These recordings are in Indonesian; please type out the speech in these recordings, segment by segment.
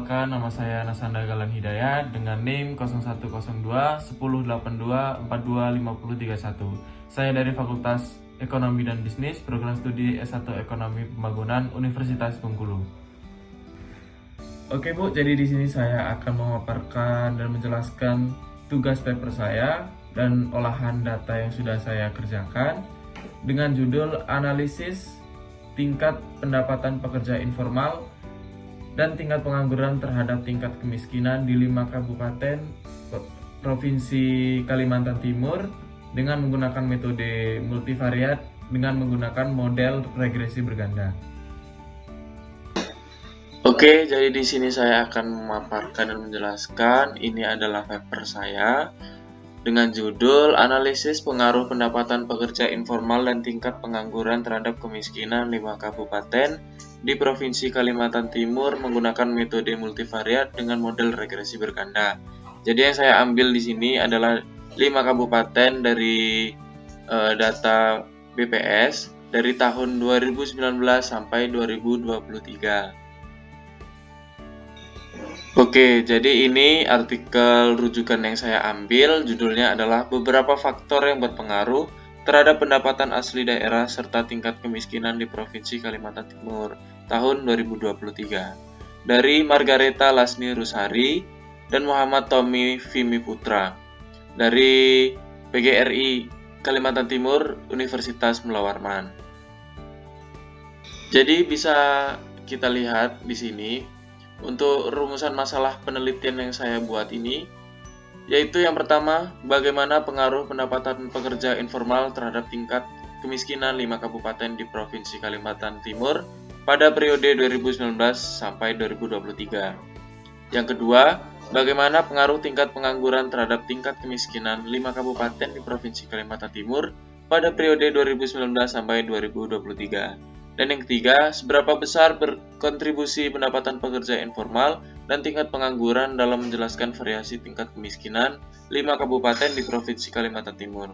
Perkenalkan, nama saya Nasanda Galan Hidayat dengan NIM 0102 1082 425031. Saya dari Fakultas Ekonomi dan Bisnis, Program Studi S1 Ekonomi Pembangunan Universitas Bengkulu. Oke Bu, jadi di sini saya akan memaparkan dan menjelaskan tugas paper saya dan olahan data yang sudah saya kerjakan dengan judul Analisis Tingkat Pendapatan Pekerja Informal dan tingkat pengangguran terhadap tingkat kemiskinan di 5 kabupaten Provinsi Kalimantan Timur dengan menggunakan metode multivariat dengan menggunakan model regresi berganda. Oke, jadi di sini saya akan memaparkan dan menjelaskan ini adalah paper saya dengan judul Analisis Pengaruh Pendapatan Pekerja Informal dan Tingkat Pengangguran Terhadap Kemiskinan 5 Kabupaten di Provinsi Kalimantan Timur menggunakan metode multivariat dengan model regresi berganda. Jadi yang saya ambil di sini adalah 5 kabupaten dari data BPS dari tahun 2019 sampai 2023. Oke, jadi ini artikel rujukan yang saya ambil, judulnya adalah beberapa faktor yang berpengaruh terhadap pendapatan asli daerah serta tingkat kemiskinan di Provinsi Kalimantan Timur tahun 2023 dari Margareta Lasni Rusari dan Muhammad Tommy Vimi Putra dari PGRI Kalimantan Timur Universitas Mula Warman. Jadi bisa kita lihat di sini untuk rumusan masalah penelitian yang saya buat ini, yaitu yang pertama, bagaimana pengaruh pendapatan pekerja informal terhadap tingkat kemiskinan 5 kabupaten di Provinsi Kalimantan Timur pada periode 2019 sampai 2023. Yang kedua, bagaimana pengaruh tingkat pengangguran terhadap tingkat kemiskinan 5 kabupaten di Provinsi Kalimantan Timur pada periode 2019 sampai 2023. Dan yang ketiga, seberapa besar berkontribusi pendapatan pekerja informal dan tingkat pengangguran dalam menjelaskan variasi tingkat kemiskinan 5 kabupaten di Provinsi Kalimantan Timur.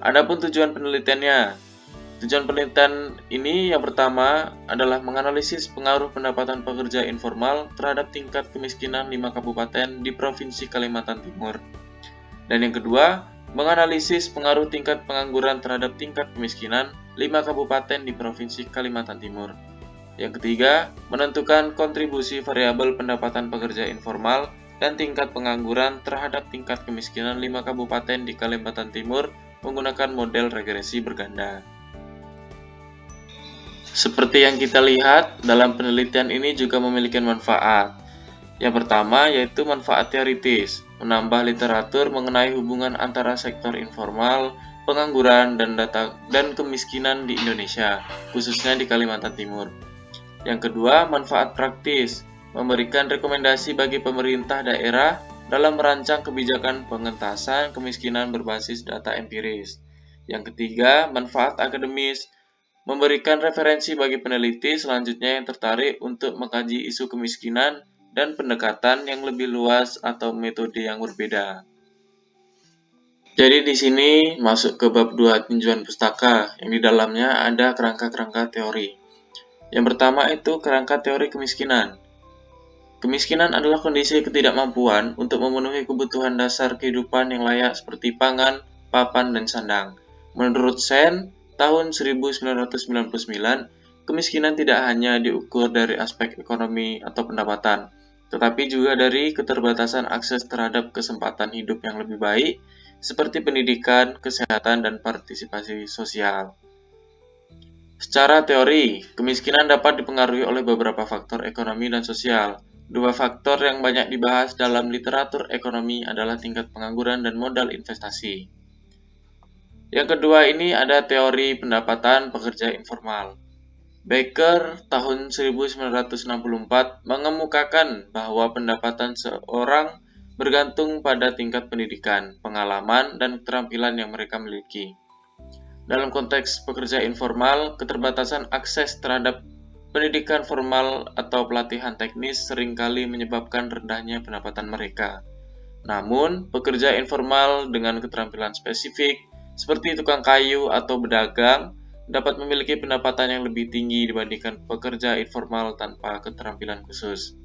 Adapun tujuan penelitiannya, tujuan penelitian ini yang pertama adalah menganalisis pengaruh pendapatan pekerja informal terhadap tingkat kemiskinan 5 kabupaten di Provinsi Kalimantan Timur. Dan yang kedua, menganalisis pengaruh tingkat pengangguran terhadap tingkat kemiskinan 5 kabupaten di Provinsi Kalimantan Timur. Yang ketiga, menentukan kontribusi variabel pendapatan pekerja informal dan tingkat pengangguran terhadap tingkat kemiskinan 5 kabupaten di Kalimantan Timur menggunakan model regresi berganda. Seperti yang kita lihat, dalam penelitian ini juga memiliki manfaat. Yang pertama yaitu manfaat teoritis, menambah literatur mengenai hubungan antara sektor informal, pengangguran, dan kemiskinan di Indonesia, khususnya di Kalimantan Timur. Yang kedua, manfaat praktis, memberikan rekomendasi bagi pemerintah daerah dalam merancang kebijakan pengentasan kemiskinan berbasis data empiris. Yang ketiga, manfaat akademis, memberikan referensi bagi peneliti selanjutnya yang tertarik untuk mengkaji isu kemiskinan dan pendekatan yang lebih luas atau metode yang berbeda. Jadi di sini masuk ke bab 2 tinjauan pustaka yang di dalamnya ada kerangka-kerangka teori. Yang pertama itu kerangka teori kemiskinan. Kemiskinan adalah kondisi ketidakmampuan untuk memenuhi kebutuhan dasar kehidupan yang layak seperti pangan, papan, dan sandang. Menurut Sen, tahun 1999, kemiskinan tidak hanya diukur dari aspek ekonomi atau pendapatan, tetapi juga dari keterbatasan akses terhadap kesempatan hidup yang lebih baik, seperti pendidikan, kesehatan, dan partisipasi sosial. Secara teori, kemiskinan dapat dipengaruhi oleh beberapa faktor ekonomi dan sosial. Dua faktor yang banyak dibahas dalam literatur ekonomi adalah tingkat pengangguran dan modal investasi. Yang kedua ini ada teori pendapatan pekerja informal. Baker tahun 1964 mengemukakan bahwa pendapatan seorang bergantung pada tingkat pendidikan, pengalaman, dan keterampilan yang mereka miliki. Dalam konteks pekerja informal, keterbatasan akses terhadap pendidikan formal atau pelatihan teknis seringkali menyebabkan rendahnya pendapatan mereka. Namun, pekerja informal dengan keterampilan spesifik, seperti tukang kayu atau pedagang, dapat memiliki pendapatan yang lebih tinggi dibandingkan pekerja informal tanpa keterampilan khusus.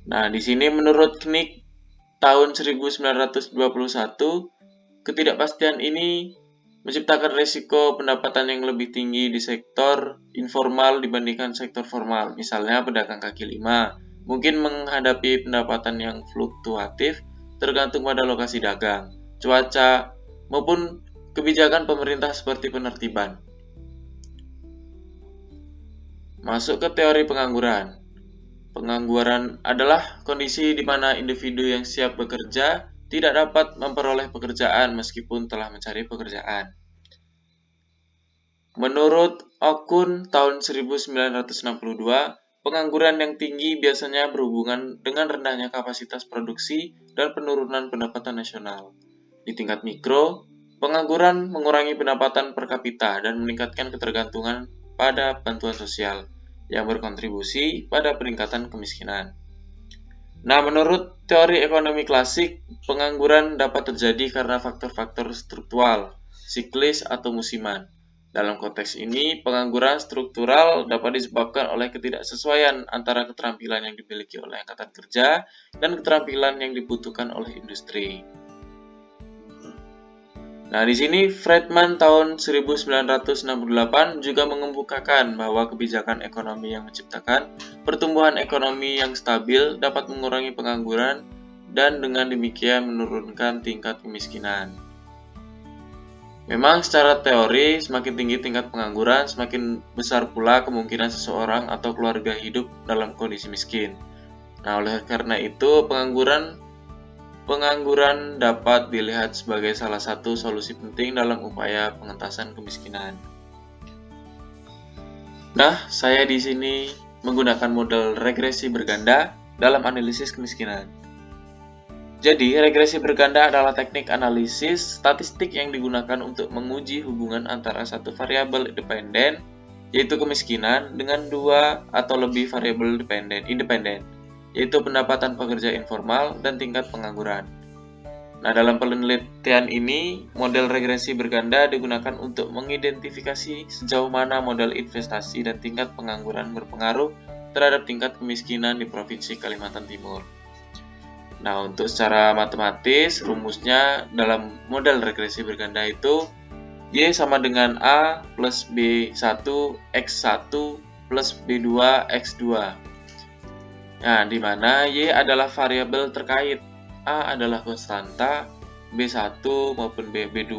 Nah, di sini menurut KNIK tahun 1921, ketidakpastian ini menciptakan risiko pendapatan yang lebih tinggi di sektor informal dibandingkan sektor formal. Misalnya pedagang kaki lima mungkin menghadapi pendapatan yang fluktuatif tergantung pada lokasi dagang, cuaca, maupun kebijakan pemerintah seperti penertiban. Masuk ke teori pengangguran. Pengangguran adalah kondisi di mana individu yang siap bekerja tidak dapat memperoleh pekerjaan meskipun telah mencari pekerjaan. Menurut Okun tahun 1962, pengangguran yang tinggi biasanya berhubungan dengan rendahnya kapasitas produksi dan penurunan pendapatan nasional. Di tingkat mikro, pengangguran mengurangi pendapatan per kapita dan meningkatkan ketergantungan pada bantuan sosial yang berkontribusi pada peningkatan kemiskinan. Nah, menurut teori ekonomi klasik, pengangguran dapat terjadi karena faktor-faktor struktural, siklis, atau musiman. Dalam konteks ini, pengangguran struktural dapat disebabkan oleh ketidaksesuaian antara keterampilan yang dimiliki oleh angkatan kerja dan keterampilan yang dibutuhkan oleh industri. Nah, di sini Friedman tahun 1968 juga mengemukakan bahwa kebijakan ekonomi yang menciptakan pertumbuhan ekonomi yang stabil dapat mengurangi pengangguran dan dengan demikian menurunkan tingkat kemiskinan. Memang secara teori, semakin tinggi tingkat pengangguran, semakin besar pula kemungkinan seseorang atau keluarga hidup dalam kondisi miskin. Nah, oleh karena itu, Pengangguran dapat dilihat sebagai salah satu solusi penting dalam upaya pengentasan kemiskinan. Nah, saya di sini menggunakan model regresi berganda dalam analisis kemiskinan. Jadi, regresi berganda adalah teknik analisis statistik yang digunakan untuk menguji hubungan antara satu variabel dependen, yaitu kemiskinan, dengan dua atau lebih variabel independen, yaitu pendapatan pekerja informal dan tingkat pengangguran. Nah, dalam penelitian ini, model regresi berganda digunakan untuk mengidentifikasi sejauh mana model investasi dan tingkat pengangguran berpengaruh terhadap tingkat kemiskinan di Provinsi Kalimantan Timur. Nah, untuk secara matematis, rumusnya dalam model regresi berganda itu Y sama dengan A plus B1 X1 plus B2 X2. Nah, di mana Y adalah variabel terkait, A adalah konstanta, B1 maupun B2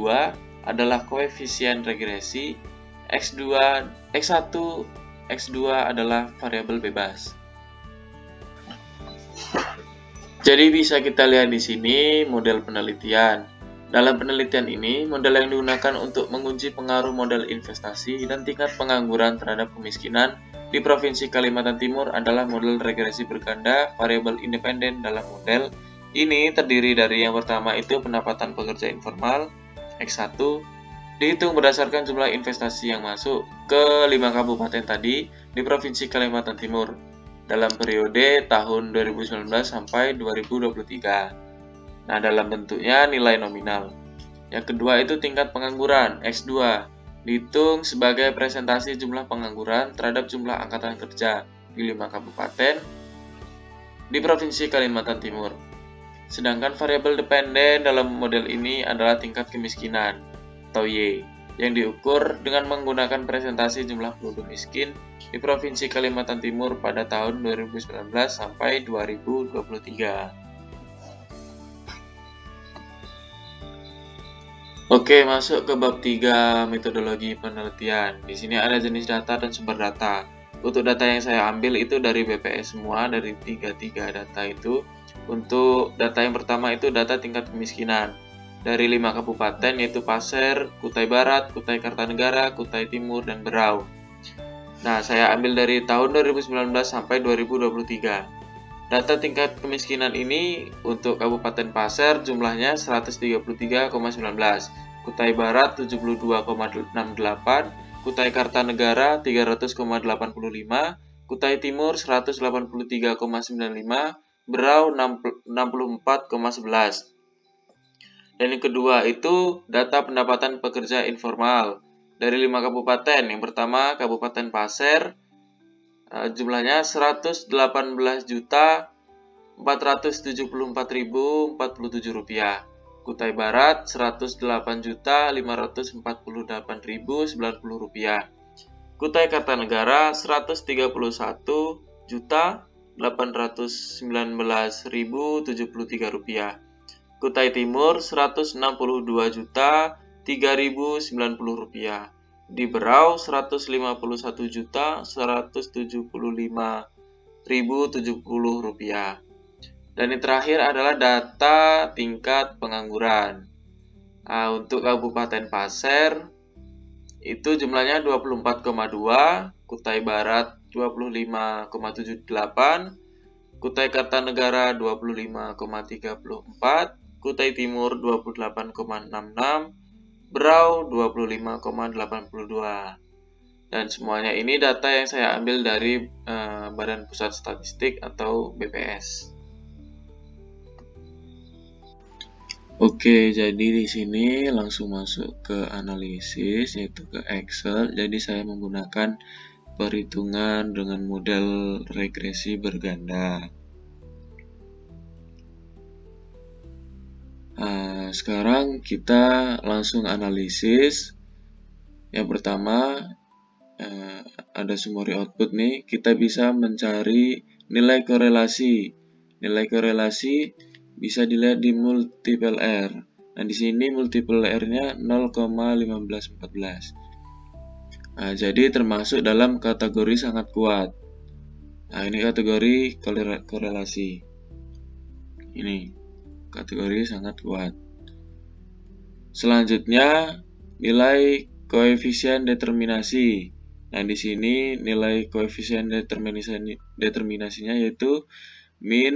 adalah koefisien regresi, X1, X2 adalah variabel bebas. Jadi bisa kita lihat di sini model penelitian. Dalam penelitian ini, model yang digunakan untuk menguji pengaruh model investasi dan tingkat pengangguran terhadap kemiskinan di Provinsi Kalimantan Timur adalah model regresi berganda variabel independen. Dalam model ini terdiri dari yang pertama itu pendapatan pekerja informal, X1, dihitung berdasarkan jumlah investasi yang masuk ke 5 kabupaten tadi di Provinsi Kalimantan Timur dalam periode tahun 2019 sampai 2023. Nah, dalam bentuknya nilai nominal. Yang kedua itu tingkat pengangguran, X2, dihitung sebagai presentasi jumlah pengangguran terhadap jumlah angkatan kerja di 5 kabupaten di Provinsi Kalimantan Timur. Sedangkan variabel dependen dalam model ini adalah tingkat kemiskinan, atau Y, yang diukur dengan menggunakan presentasi jumlah penduduk miskin di Provinsi Kalimantan Timur pada tahun 2019 sampai 2023. Oke, masuk ke bab 3 metodologi penelitian. Di sini ada jenis data dan sumber data. Untuk data yang saya ambil itu dari BPS semua, dari 3 data itu. Untuk data yang pertama itu data tingkat kemiskinan. Dari 5 kabupaten yaitu Pasir, Kutai Barat, Kutai Kartanegara, Kutai Timur, dan Berau. Nah, saya ambil dari tahun 2019 sampai 2023. Data tingkat kemiskinan ini untuk Kabupaten Pasir jumlahnya 133,19, Kutai Barat 72,68, Kutai Kartanegara 300,85, Kutai Timur 183,95, Berau 64,11. Dan yang kedua itu data pendapatan pekerja informal dari 5 kabupaten. Yang pertama Kabupaten Pasir, jumlahnya 118 juta Rp474.047. Kutai Barat Rp108.548.090. Kutai Kartanegara Rp131.819.073. Kutai Timur Rp162.3.090. Di Berau Rp151.175.070. Dan yang terakhir adalah data tingkat pengangguran. Untuk Kabupaten Pasir itu jumlahnya 24,2, Kutai Barat 25,78, Kutai Kartanegara 25,34, Kutai Timur 28,66, Berau 25,82. Dan semuanya ini data yang saya ambil dari Badan Pusat Statistik atau BPS. Oke, jadi di sini langsung masuk ke analisis, yaitu ke Excel. Jadi saya menggunakan perhitungan dengan model regresi berganda. Sekarang kita langsung analisis. Yang pertama, ada summary output nih. Kita bisa mencari nilai korelasi. Nilai korelasi bisa dilihat di multiple R. Nah, di sini multiple R-nya 0,1514. Jadi termasuk dalam kategori sangat kuat. Ini kategori korelasi. Ini kategori sangat kuat. Selanjutnya, nilai koefisien determinasi. Nah, di sini nilai koefisien determinasinya yaitu min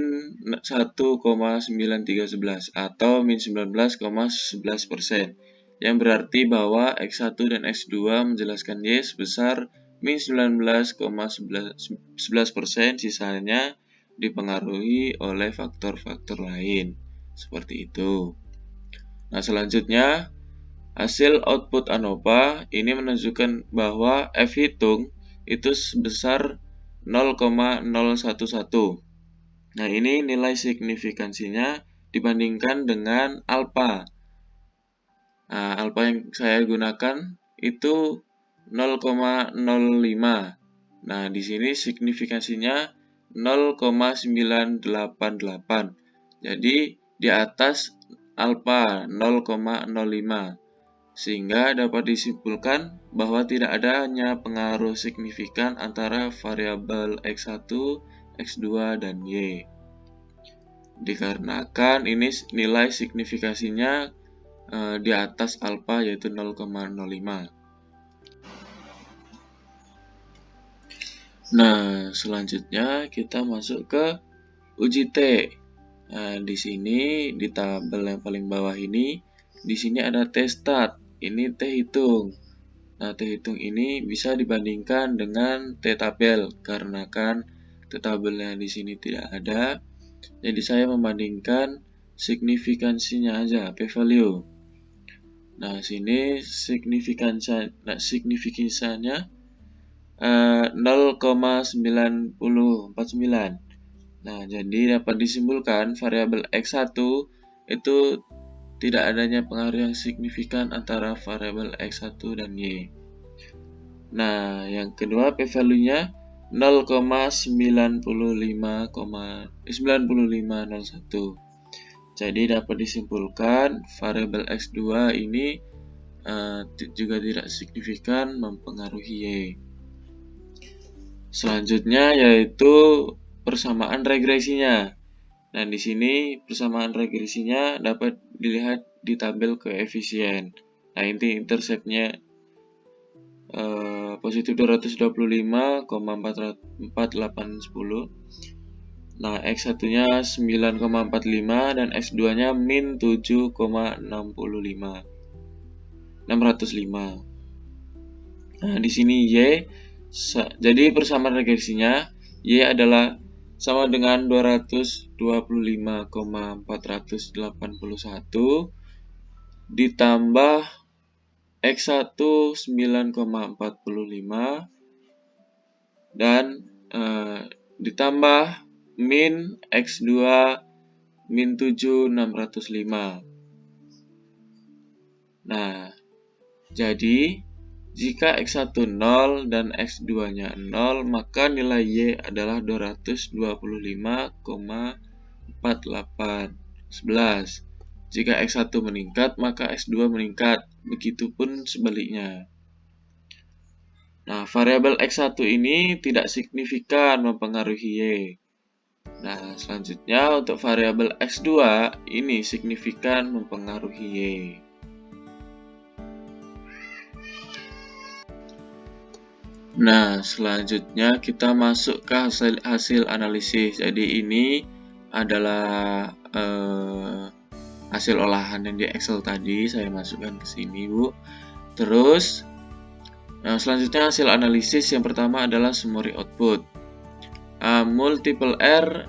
1,9311 atau min 19,11%, yang berarti bahwa X1 dan X2 menjelaskan Y sebesar min 19,11%, sisanya dipengaruhi oleh faktor-faktor lain. Seperti itu. Nah, selanjutnya hasil output ANOVA ini menunjukkan bahwa F hitung itu sebesar 0,011. Nah, ini nilai signifikansinya dibandingkan dengan alpha. Alpha yang saya gunakan itu 0,05. Nah, di sini signifikansinya 0,988. Jadi di atas alpha 0,05. Sehingga dapat disimpulkan bahwa tidak adanya pengaruh signifikan antara variabel X1, X2, dan Y. Dikarenakan ini nilai signifikasinya di atas alpha yaitu 0,05. Nah, selanjutnya kita masuk ke uji T. Nah, di sini di tabel yang paling bawah ini, di sini ada T stat. Ini T hitung. Nah, T hitung ini bisa dibandingkan dengan T tabel karena kan T tabelnya di sini tidak ada. Jadi saya membandingkan signifikansinya aja, p-value. Nah, sini signifikansinya 0,9049. Nah, jadi dapat disimpulkan variabel X1 itu tidak adanya pengaruh yang signifikan antara variabel X1 dan Y. Nah, yang kedua p-value-nya 0,9501. Jadi dapat disimpulkan variabel X2 ini juga tidak signifikan mempengaruhi Y. Selanjutnya yaitu persamaan regresinya. Nah, di sini persamaan regresinya dapat dilihat di tabel koefisien. Nah, ini interceptnya positif 225,4810. Nah, X1-nya 9,45 dan X2-nya min 7,605. Nah, di sini Y, jadi persamaan regresinya Y adalah sama dengan 225,481 ditambah X1 9,45 dan ditambah min X2 min 7 605. Nah, jadi jika X1 0 dan X2-nya 0, maka nilai Y adalah 225,48. 11. Jika X1 meningkat, maka X2 meningkat. Begitupun sebaliknya. Nah, variabel X1 ini tidak signifikan mempengaruhi Y. Nah, selanjutnya untuk variabel X2 ini signifikan mempengaruhi Y. Nah, selanjutnya kita masuk ke hasil analisis. Jadi ini adalah hasil olahan yang di Excel tadi saya masukkan ke sini, Bu. Terus selanjutnya hasil analisis yang pertama adalah summary output. Multiple R,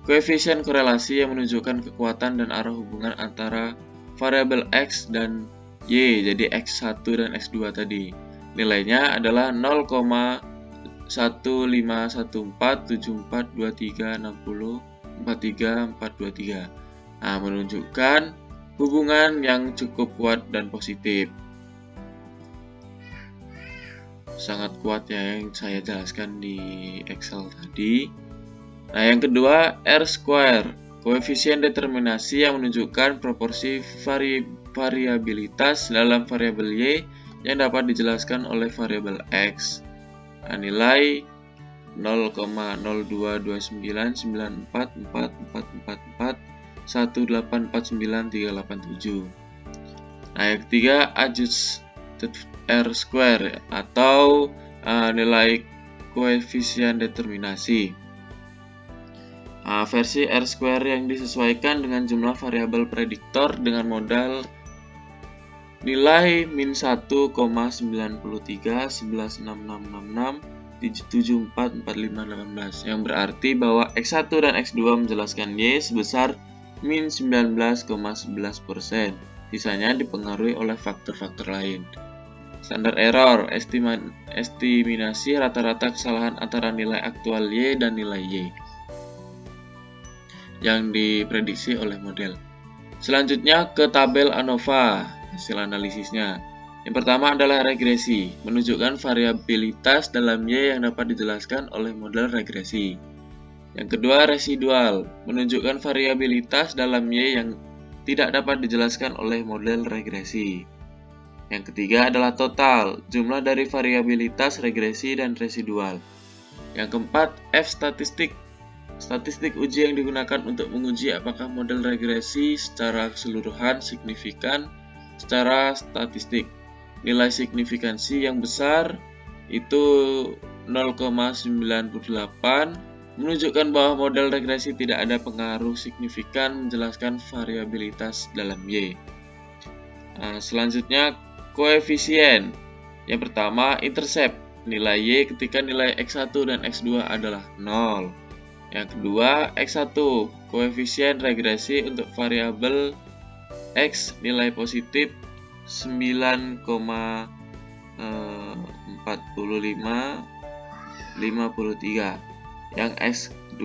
koefisien korelasi yang menunjukkan kekuatan dan arah hubungan antara variabel X dan Y, jadi X1 dan X2 tadi. Nilainya adalah 0,151474236043423. Nah, menunjukkan hubungan yang cukup kuat dan positif. Sangat kuat ya yang saya jelaskan di Excel tadi. Nah, yang kedua, R-square, koefisien determinasi yang menunjukkan proporsi variabilitas dalam variabel Y yang dapat dijelaskan oleh variabel X. Nah, nilai 0,02194444418493887. Nah, yang ketiga, adjusted R-square atau nilai koefisien determinasi. Versi R-square yang disesuaikan dengan jumlah variabel prediktor dengan modal nilai min 1,93 116666 744518 yang berarti bahwa X1 dan X2 menjelaskan Y sebesar min 19,11%. Sisanya dipengaruhi oleh faktor-faktor lain. Standar error, estimasi rata-rata kesalahan antara nilai aktual Y dan nilai Y yang diprediksi oleh model. Selanjutnya ke tabel ANOVA, hasil analisisnya. Yang pertama adalah regresi, menunjukkan variabilitas dalam Y yang dapat dijelaskan oleh model regresi. Yang kedua, residual, menunjukkan variabilitas dalam Y yang tidak dapat dijelaskan oleh model regresi. Yang ketiga adalah total, jumlah dari variabilitas regresi dan residual. Yang keempat, F statistik, statistik uji yang digunakan untuk menguji apakah model regresi secara keseluruhan signifikan secara statistik. Nilai signifikansi yang besar itu 0,98 menunjukkan bahwa model regresi tidak ada pengaruh signifikan menjelaskan variabilitas dalam Y. Selanjutnya koefisien. Yang pertama intercept, nilai Y ketika nilai X1 dan X2 adalah 0. Yang kedua X1, koefisien regresi untuk variabel X nilai positif 9,4553. Yang X2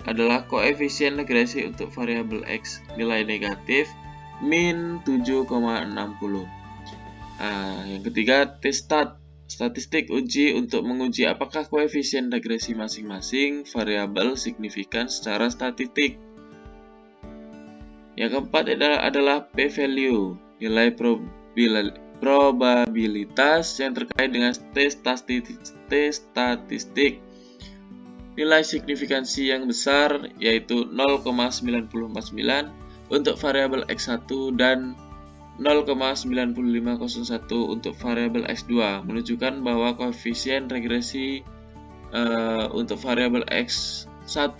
adalah koefisien regresi untuk variabel X nilai negatif min 7,60. Yang ketiga testat, statistik uji untuk menguji apakah koefisien regresi masing-masing variabel signifikan secara statistik. Yang keempat adalah p-value, nilai probabilitas yang terkait dengan statistik. Nilai signifikansi yang besar yaitu 0,949 untuk variabel X1 dan 0,9501 untuk variabel X2 menunjukkan bahwa koefisien regresi untuk variabel X1,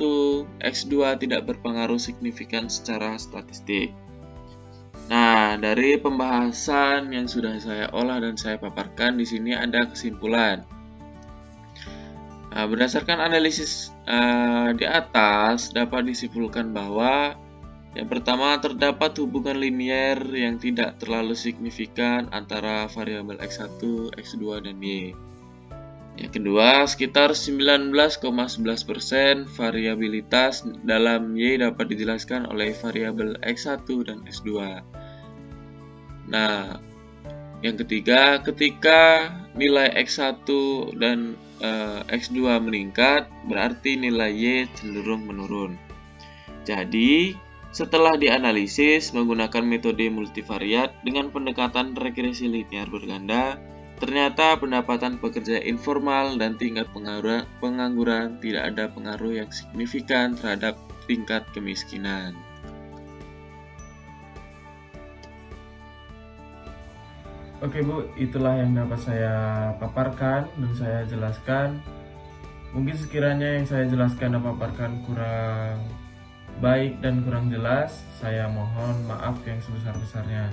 X2 tidak berpengaruh signifikan secara statistik. Nah, dari pembahasan yang sudah saya olah dan saya paparkan di sini ada kesimpulan. Berdasarkan analisis di atas dapat disimpulkan bahwa yang pertama, terdapat hubungan linier yang tidak terlalu signifikan antara variabel X1, X2, dan Y. Yang kedua, sekitar 19,11% variabilitas dalam Y dapat dijelaskan oleh variabel X1 dan X2. Nah, yang ketiga, ketika nilai X1 dan X2 meningkat, berarti nilai Y cenderung menurun. Jadi, setelah dianalisis menggunakan metode multivariat dengan pendekatan regresi linear berganda, ternyata pendapatan pekerja informal dan tingkat pengangguran tidak ada pengaruh yang signifikan terhadap tingkat kemiskinan. Oke Bu, itulah yang dapat saya paparkan dan saya jelaskan. Mungkin sekiranya yang saya jelaskan dan paparkan kurang baik dan kurang jelas, saya mohon maaf yang sebesar-besarnya.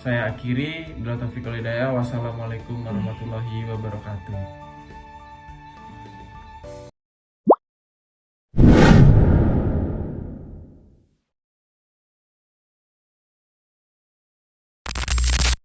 Saya akhiri, bila taufiq wal hidayah. Wassalamualaikum warahmatullahi wabarakatuh.